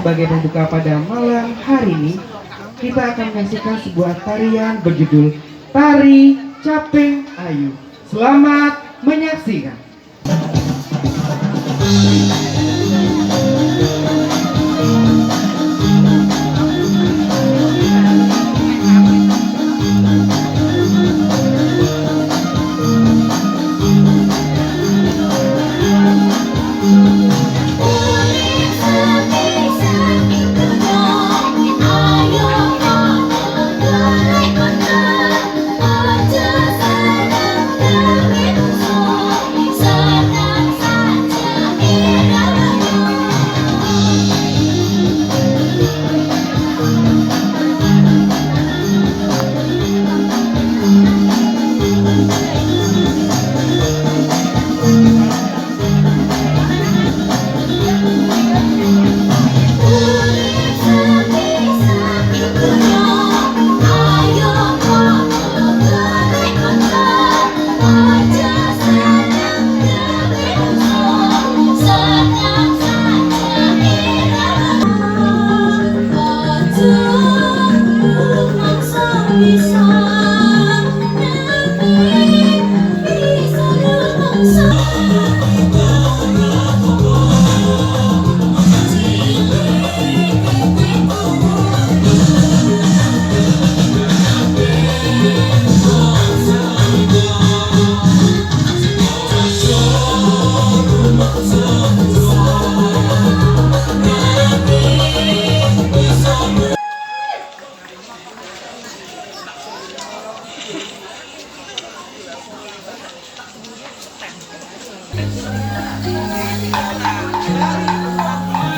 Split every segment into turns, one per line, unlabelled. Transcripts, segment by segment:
sebagai pembuka pada malam hari ini, kita akan menyaksikan sebuah tarian berjudul Tari Caping Ayu. Selamat menyaksikan.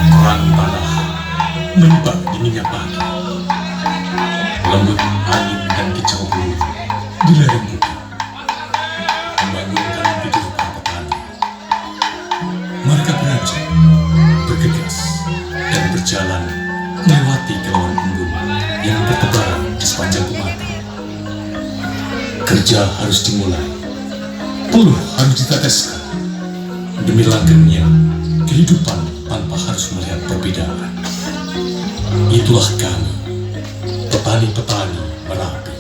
Terang tanah menebak dinginnya pagi, lembut angin dan kicau burung di lereng bukit membangunkan tidur para petani. Mereka beranjak, bergegas, dan berjalan melewati kilauan embun yang bertebaran di sepanjang kumata. Kerja harus dimulai, peluh harus diteteskan demi langgengnya kehidupan tanpa harus melihat perbedaan. Itulah kami, petani-petani Merapi.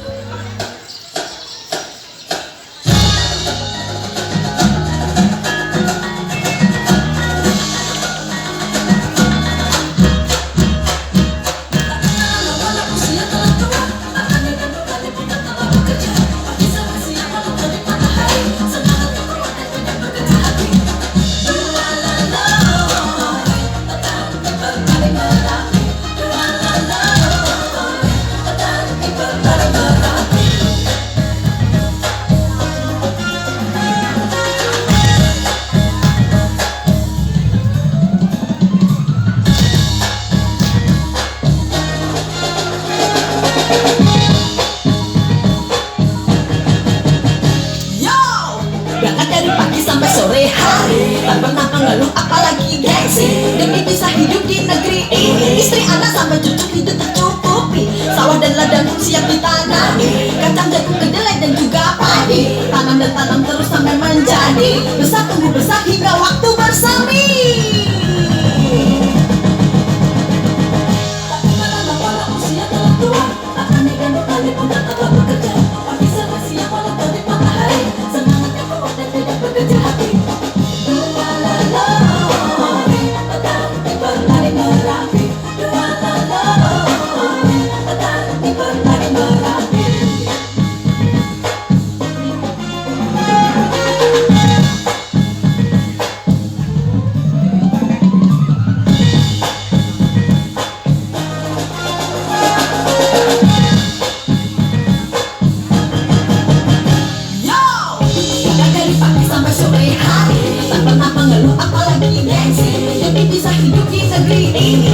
Tak pernah mengeluh apalagi gengsi, demi bisa hidup di negeri ini. Istri, anak sampai cucu hidup tercukupi. Sawah dan ladang pun siap ditanami, kacang, jagung, kedelai dan juga padi. Tanam dan tanam terus sampai menjadi besar, tumbuh besar hingga waktu bersemi. Tapi malah pada usia telah tua, petani dan petani muda tetap bekerja. Pagi sama siang malam terbit matahari, semangatnya kuat dan tidak bekerja hati.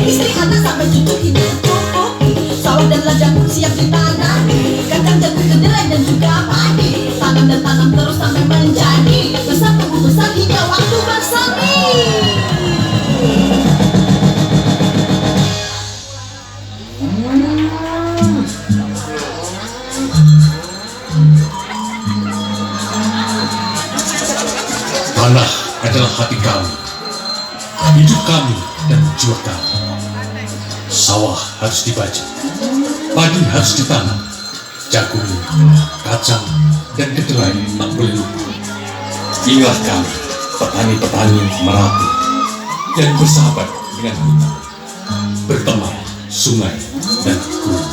Istri, anak sampai cucu hidup cukupi. Sawah dan ladang pun siap ditanami, kacang, jagung, kedelai dan juga padi. Tanam dan tanam terus sampai menjadi besar, tumbuh besar hingga waktu bersemi.
Tanah adalah hati kami, hidup kami dan jiwa kami. Sawah harus dibajak, padi harus ditanam, jagung, kacang, dan kedelai tak boleh lupa. Inilah kami, petani-petani Merapi, yang bersahabat dengan hutan, berteman sungai dan gunung.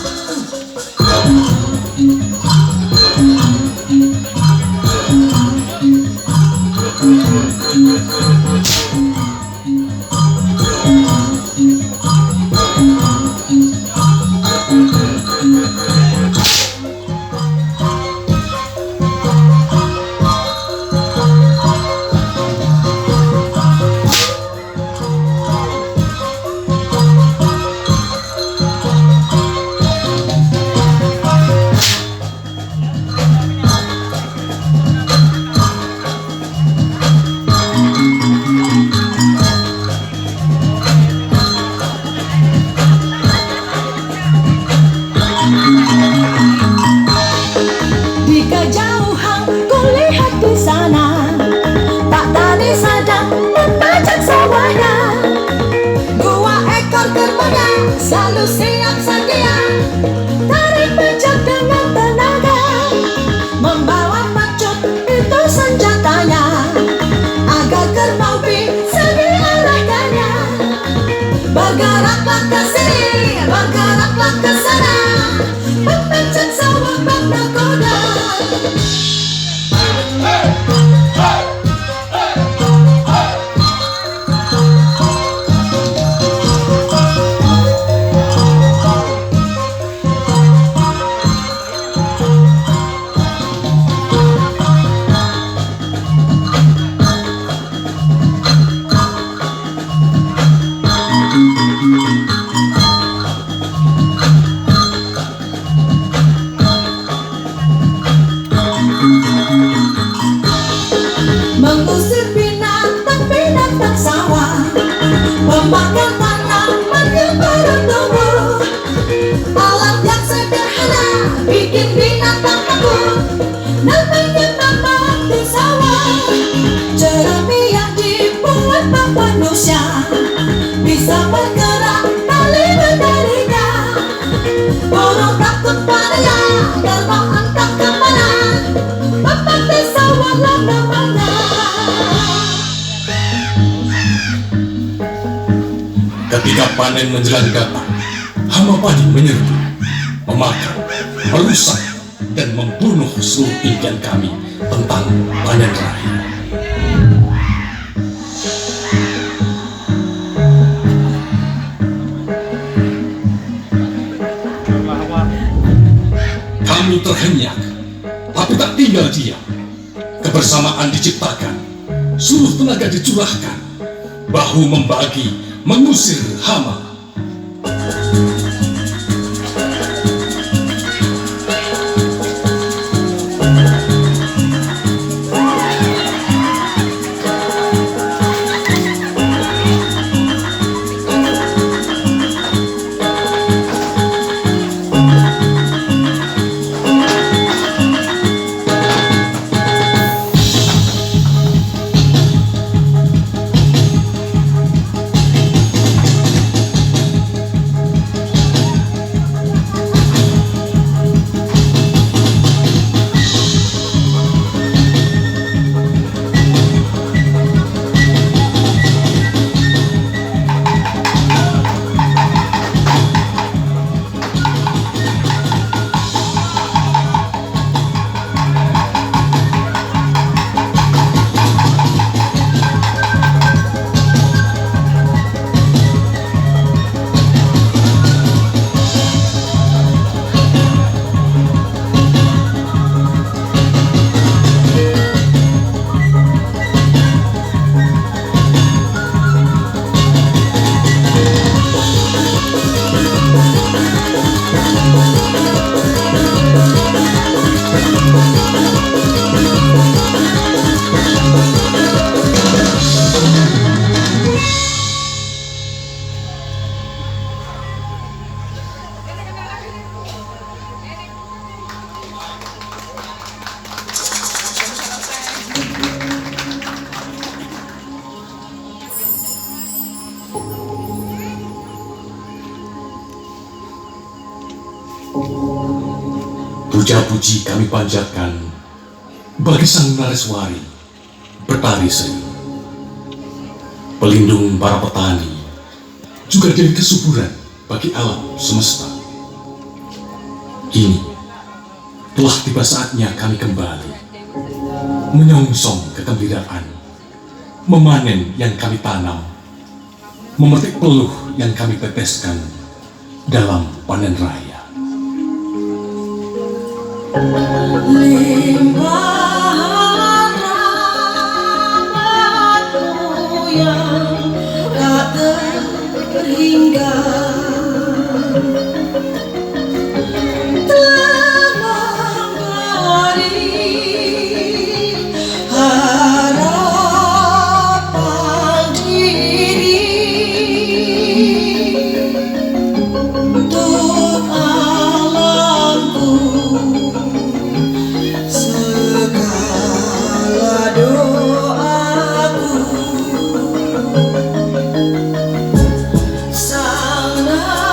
Di kejauhan ku lihat di sana Pak Tani sedang membajak sawahnya. 2 ekor kerbaunya selalu siap sedia, tarik bajak dengan tenaga, membawa pecut itu senjatanya, agar kerbau bisa diarahkannya. Bergeraklah ke sini, bergeraklah ke sana, membajak sawah bak nakoda. Mengusir binatang-binatang sawah, membakar tanaman yang bertumbuh. Alat yang sederhana bikin binatang takut, namanya membantu sawah. Jerami yang dibuat manusia bisa bergerak balik darinya. Burung takut padanya, terbang entah kemana, membakar sawah lah namanya.
Ketika panen menjelang datang, hama padi menyerbu, memakan, merusak, dan membunuh seluruh impian kami tentang panen raya. Kami terhenyak, tapi tak tinggal diam. Kebersamaan diciptakan, seluruh tenaga dicurahkan, bahu membagi, mengusir hama. Puja-puji kami panjatkan bagi Sang Nareswari, Betari Sri, pelindung para petani, juga dari kesuburan bagi alam semesta. Kini telah tiba saatnya kami kembali menyongsong kegembiraan, memanen yang kami tanam, memetik peluh yang kami teteskan dalam panen raya.
Limpahan rahmat-Mu yang tak terhingga telah memberi harapan diri untuk alamku. Segala doaku, Sang Nareswari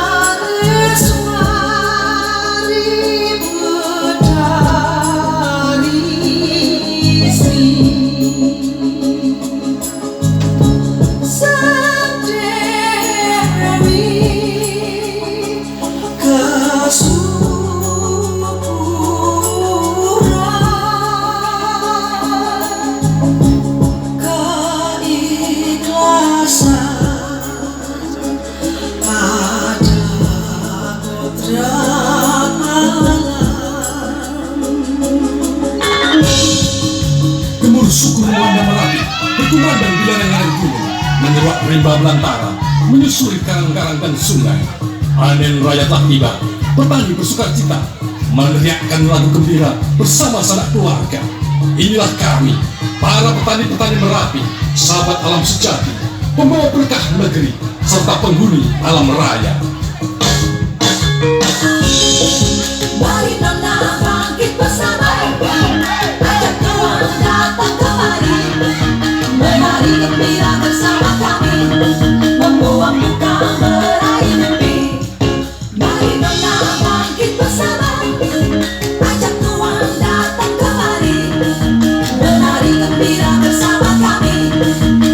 Betari Sri, Sang Dewi
Gemuruh syukur melanda Merapi, berkumandang di lereng-lereng gunung, menyeruak rimba belantara, menyusuri karang-karang dan sungai. Panen raya telah tiba, petani bersuka cita, meneriakkan lagu gembira bersama sanak keluarga. Inilah kami, para petani-petani Merapi, sahabat alam sejati, pembawa berkah negeri, serta penghuni alam raya.
Mari nona bangkit bersama, ajak tuan datang kemari, menari gembira bersama kami, membuang duka meraih mimpi. Mari nona bangkit bersama, ajak tuan datang kemari, menari gembira bersama kami,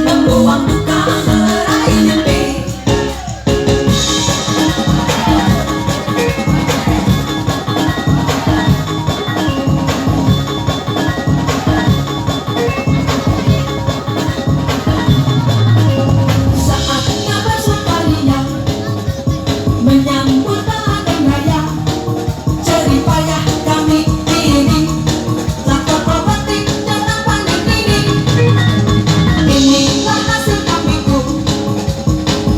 membuang duka meraih mimpi. Saatnya bersukaria menyambut panen raya, jerih payah kami iringi, langkah pemetik dalam panen ini. Inilah hasil kamiku,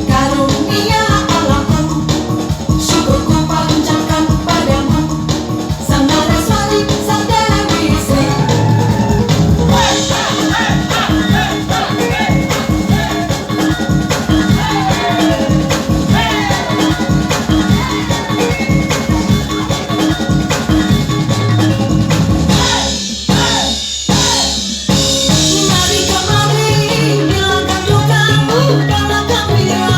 karunia alamku, syukurku panjatkan padamu, Sang Nareswari, Sang Dewi Sri. Mari kemari, hilangkan dukamu dalam gembira.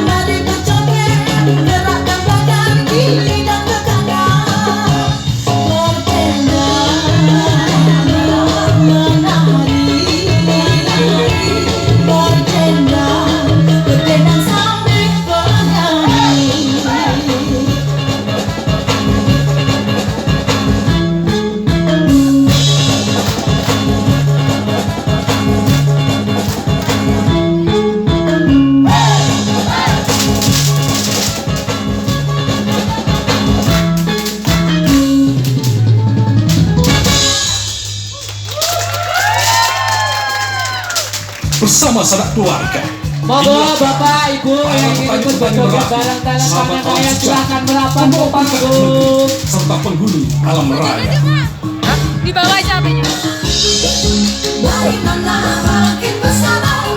Mari berjoget, gerakkan badan, gigi dan kekandang. Bertenda, menari, bertenda, bertenda sambil bernyanyi.
Bersama sanak keluarga.
Monggo
Inilah
Bapak Ibu yang ingin ikut berjoget bareng dalam panen raya silahkan merapat ke panggung.
serta penghuni alam raya.
Di bawah aja HP-nya.
Mari nona bangkit bersama,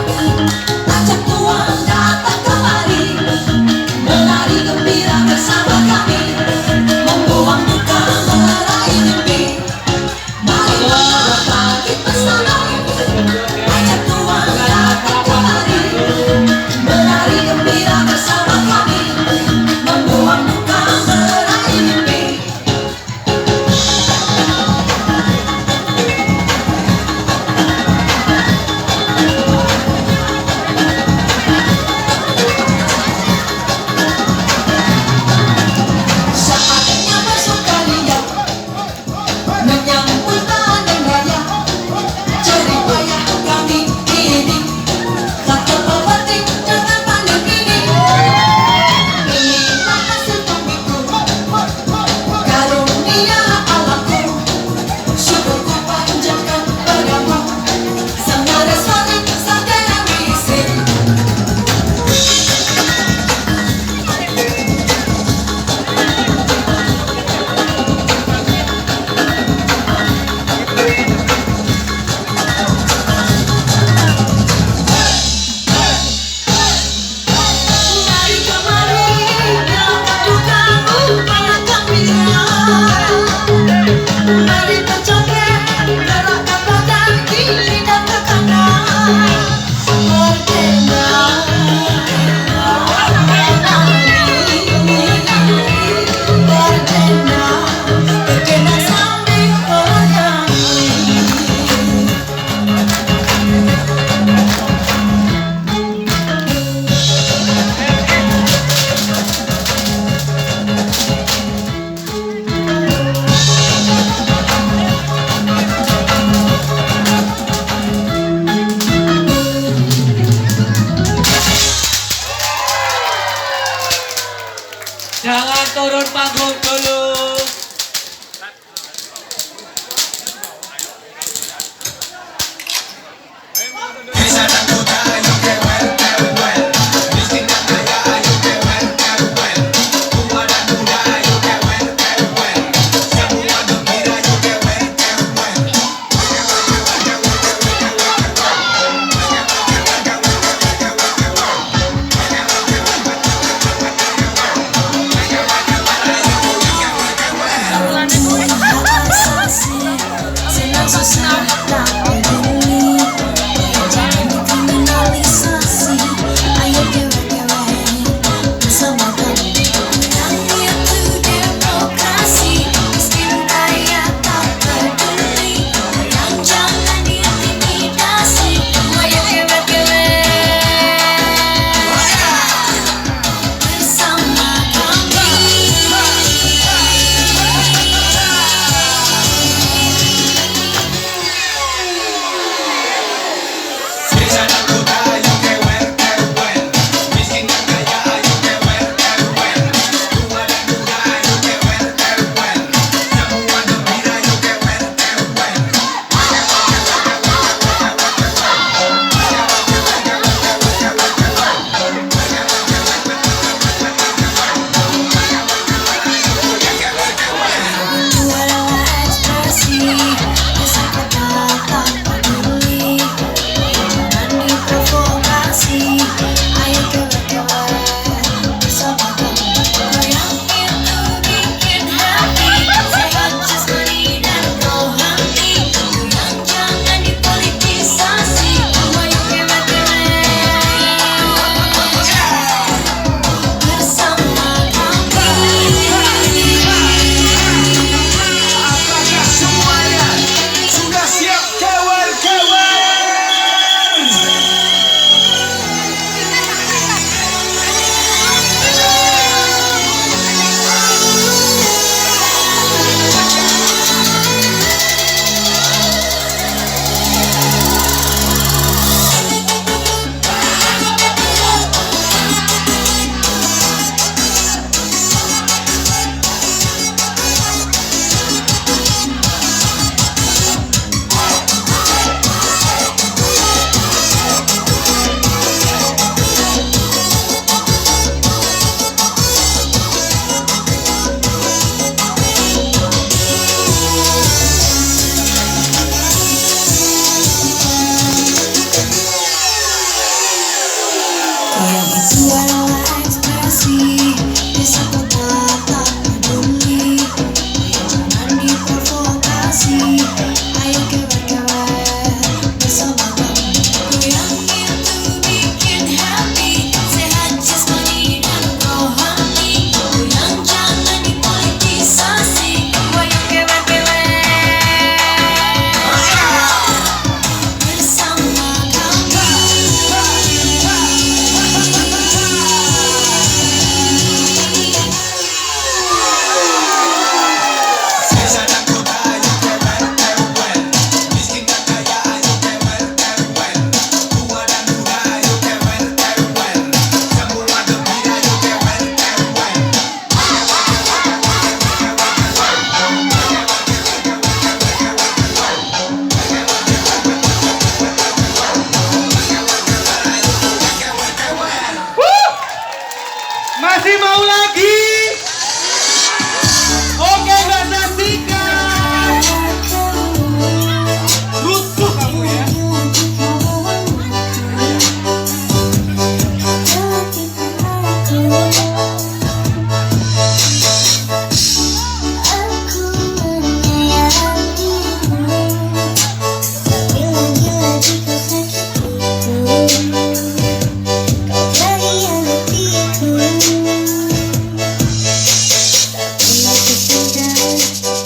ajak tuan datang kemari, menari gembira bersama kami, membuang duka meraih mimpi. Mari nona bangkit bersama, ajak tuan datang kemari, menari gembira bersama kami, membuang duka meraih mimpi.
Jangan turun panggung dulu.